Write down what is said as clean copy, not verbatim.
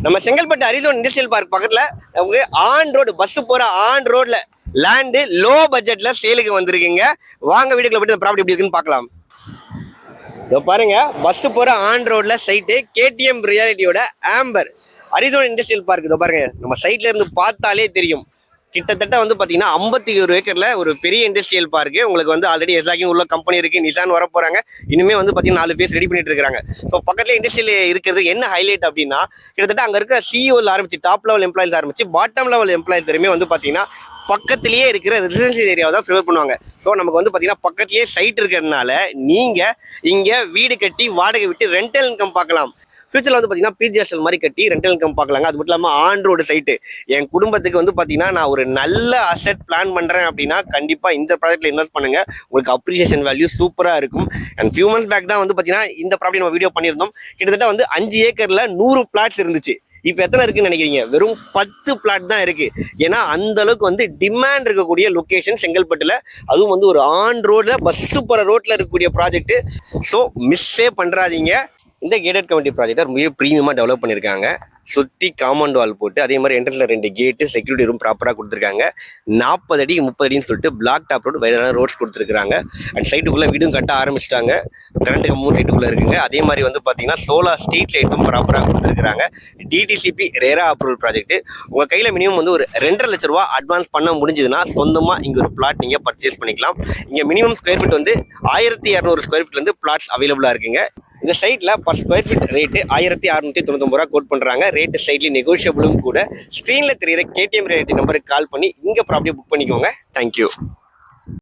நம்ம Chengalpattu அரிதோன் industrial park பக்கத்துல நமக்கு ஆன் ரோடு பஸ் போற ஆன் ரோட்ல லேண்டு லோ பட்ஜெட்ல சேலுக்கு வந்திருக்குங்க. வாங்க வீடுக்குள்ள போயிட்டு இந்த ப்ராப்பர்ட்டி எப்படி இருக்குன்னு பார்க்கலாம். இதோ பாருங்க, பஸ் போற ஆன் ரோட்ல சைட்டு கேடிஎம் ரியாலிட்டியோட ஆம்பர் அரிதோன் இண்டஸ்ட்ரியல் பார்க். இதோ பாருங்க, நம்ம சைட்ல இருந்து பார்த்தாலே தெரியும். கிட்டத்தட்ட வந்து பாத்தீங்கன்னா 51 ஏக்கர்ல ஒரு பெரிய இண்டஸ்ட்ரியல் பார்க். உங்களுக்கு வந்து ஆல்ரெடி எசாக்கிங் உள்ள கம்பெனி இருக்கு, நிசான் வர போறாங்க. இனிமே வந்து பாத்தீங்கன்னா 4 பேஸ் ரெடி பண்ணிட்டு இருக்காங்க. ஸோ பக்கத்துல இண்டஸ்ட்ரியல் இருக்கிறது என்ன ஹைலைட் அப்படின்னா, கிட்டத்தட்ட அங்க இருக்கிற சிஇஓல ஆரம்பிச்சு டாப் லெவல் எம்ப்ளாயிஸ் ஆரம்பிச்சு பாட்டம் லெவல் எம்ப்ளாயிஸ் தெரியுமே வந்து பாத்தீங்கன்னா பக்கத்திலேயே இருக்கிற ரெசிடென்சியல் ஏரியாவை தான் ப்ரிஃபர் பண்ணுவாங்க. ஸோ நமக்கு வந்து பார்த்தீங்கன்னா பக்கத்திலேயே சைட் இருக்கிறதுனால நீங்கள் இங்கே வீடு கட்டி வாடகை விட்டு ரெண்டல் இன்கம் பார்க்கலாம். ஃபியூச்சரில் வந்து பார்த்தீங்கன்னா பிஜி ஹாஸ்டல் மாதிரி கட்டி ரெண்டல் இன்கம் பார்க்கலாங்க. அது மட்டும் இல்லாமல் ஆன் ரோடு சைட்டு என் குடும்பத்துக்கு வந்து பார்த்தீங்கன்னா நான் ஒரு நல்ல அசெட் பிளான் பண்ணுறேன் அப்படின்னா கண்டிப்பாக இந்த ப்ராஜெக்ட்டில் இன்வெஸ்ட் பண்ணுங்கள். உங்களுக்கு அப்ரிசியேஷன் வேல்யூ சூப்பராக இருக்கும். அண்ட் ஃபியூ மந்த்ஸ் பேக் தான் வந்து பார்த்தீங்கன்னா இந்த ப்ராப்பர்ட்டி நம்ம வீடியோ பண்ணியிருந்தோம். கிட்டத்தட்ட வந்து 5 ஏக்கரில் 100 பிளாட்ஸ் இருந்துச்சு. இப்போ எத்தனை இருக்குன்னு நினைக்கிறீங்க? வெறும் 10 பிளாட் தான் இருக்கு. ஏன்னா அந்த அளவுக்கு வந்து டிமாண்ட் இருக்கக்கூடிய லொக்கேஷன் செங்கல்பட்டுல, அதுவும் வந்து ஒரு ஆன் ரோட்ல பஸ் போற ரோட்ல இருக்கக்கூடிய ப்ராஜெக்ட். ஸோ மிஸ்ஸே பண்றாதீங்க. இந்த கேட்டட் கம்யூனிட்டி ப்ராஜெக்டை ரொம்ப ப்ரீமியமாக டெவலப் பண்ணியிருக்காங்க. சுற்றி காம்பவுண்ட் வால் போட்டு அதே மாதிரி என்ட்ரன்ஸில் 2 கேட்டு செக்யூரிட்டி ரூம் ப்ராப்பராக கொடுத்துருக்காங்க. 40 அடி 30 அடின்னு சொல்லிட்டு பிளாக் டாப் ரோடு வைடான ரோட்ஸ் கொடுத்துருக்காங்க. அண்ட் சைட்டுக்குள்ளே வீடும் கட்ட ஆரம்பிச்சிட்டாங்க. கரண்ட் கம்பும் சைட்டுக்குள்ளே இருக்குங்க. அதே மாதிரி வந்து பார்த்தீங்கன்னா சோலார் ஸ்ட்ரீட் லைட்டும் ப்ராப்பராக கொடுத்துருக்காங்க. DTCP RERA approval project. உங்கள் கையில் மினிமம் வந்து ஒரு 2.5 லட்ச ரூபா அட்வான்ஸ் பண்ண முடிஞ்சதுன்னா சொந்தமாக இங்கே ஒரு பிளாட் நீங்கள் பர்ச்சேஸ் பண்ணிக்கலாம். இங்கே மினிமம் ஸ்கொயர் ஃபீட் வந்து 1200 ஸ்கொயர் ஃபீட்லேருந்து பிளாட்ஸ் அவைலபிளாக இருக்குங்க. இந்த சைட்ல பர் ஸ்கொயர் ஃபீட் ரேட்டு 1699 ரூபா கோட் பண்றாங்க. ரேட்டு சைட்லி நெகோஷியபிளும் கூட. ஸ்க்ரீன்ல தெரியுற கேடிஎம் ரேட் நம்பருக்கு கால் பண்ணி இங்க ப்ராப்பர்ட்டி புக் பண்ணிக்கோங்க. தேங்க்யூ.